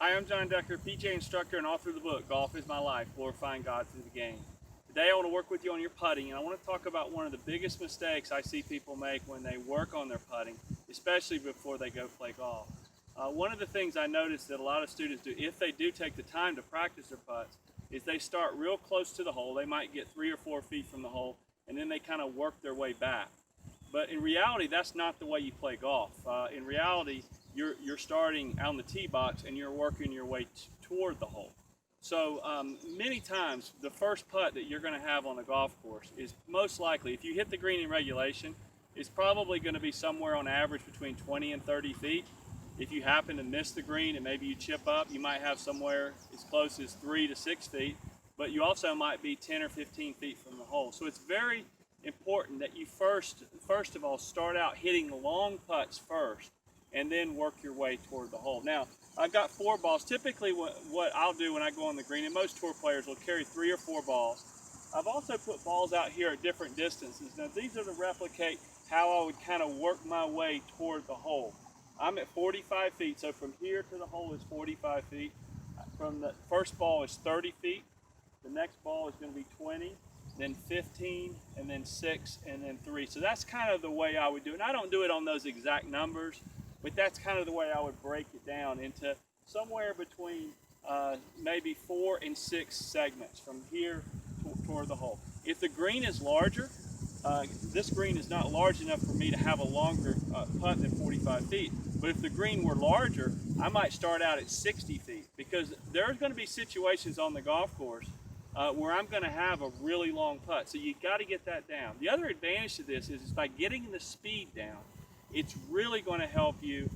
Hi, I'm John Decker, PGA instructor and author of the book, Golf is My Life, Glorifying God Through the Game. Today I want to work with you on your putting, and I want to talk about one of the biggest mistakes I see people make when they work on their putting, especially before they go play golf. One of the things I notice that a lot of students do, if they do take the time to practice their putts, is they start real close to the hole. They might get 3 or 4 feet from the hole, and then they kind of work their way back. But in reality, that's not the way you play golf. In reality, you're starting on the tee box and you're working your way toward the hole. So many times, the first putt that you're going to have on a golf course is most likely, if you hit the green in regulation, it's probably going to be somewhere on average between 20 and 30 feet. If you happen to miss the green and maybe you chip up, you might have somewhere as close as 3 to 6 feet, but you also might be 10 or 15 feet from the hole. So it's very important that you first of all start out hitting long putts first and then work your way toward the hole. Now, I've got 4 balls. Typically what I'll do when I go on the green, and most tour players will carry 3 or 4 balls. I've also put balls out here at different distances. Now these are to replicate how I would kind of work my way toward the hole. I'm at 45 feet, so from here to the hole is 45 feet. From the first ball is 30 feet. The next ball is going to be 20, then 15, and then 6, and then 3. So that's kind of the way I would do it. And I don't do it on those exact numbers, but that's kind of the way I would break it down into somewhere between maybe 4 and 6 segments from here toward the hole. If the green is larger, this green is not large enough for me to have a longer putt than 45 feet. But if the green were larger, I might start out at 60 feet, because there's going to be situations on the golf course where I'm going to have a really long putt. So you've got to get that down. The other advantage to this is by getting the speed down, it's really going to help you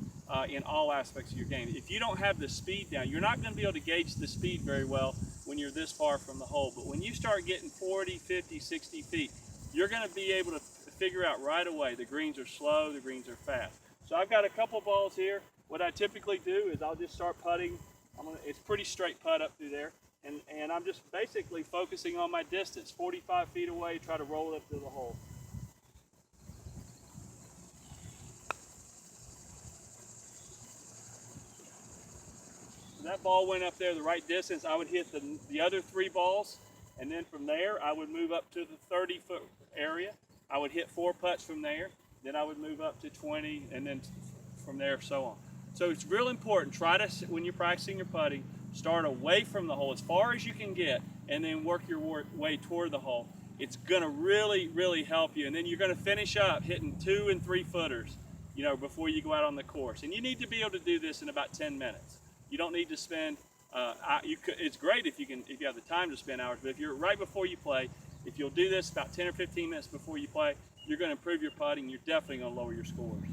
in all aspects of your game. If you don't have the speed down, you're not going to be able to gauge the speed very well when you're this far from the hole. But when you start getting 40, 50, 60 feet, you're going to be able to figure out right away the greens are slow, the greens are fast. So I've got a couple balls here. What I typically do is I'll just start putting. It's pretty straight putt up through there. And I'm just basically focusing on my distance, 45 feet away, try to roll it up to the hole. So that ball went up there the right distance. I would hit the other 3 balls, and then from there I would move up to the 30-foot area. I would hit 4 putts from there. Then I would move up to 20, and then from there, so on. So it's real important. Try to, when you're practicing your putting, start away from the hole as far as you can get, and then work your way toward the hole. It's going to really, really help you. And then you're going to finish up hitting 2 and 3 footers, before you go out on the course. And you need to be able to do this in about 10 minutes. You don't need to spend. It's great if you have the time to spend hours. But if you're right before you play, if you'll do this about 10 or 15 minutes before you play, you're going to improve your putting. You're definitely going to lower your scores.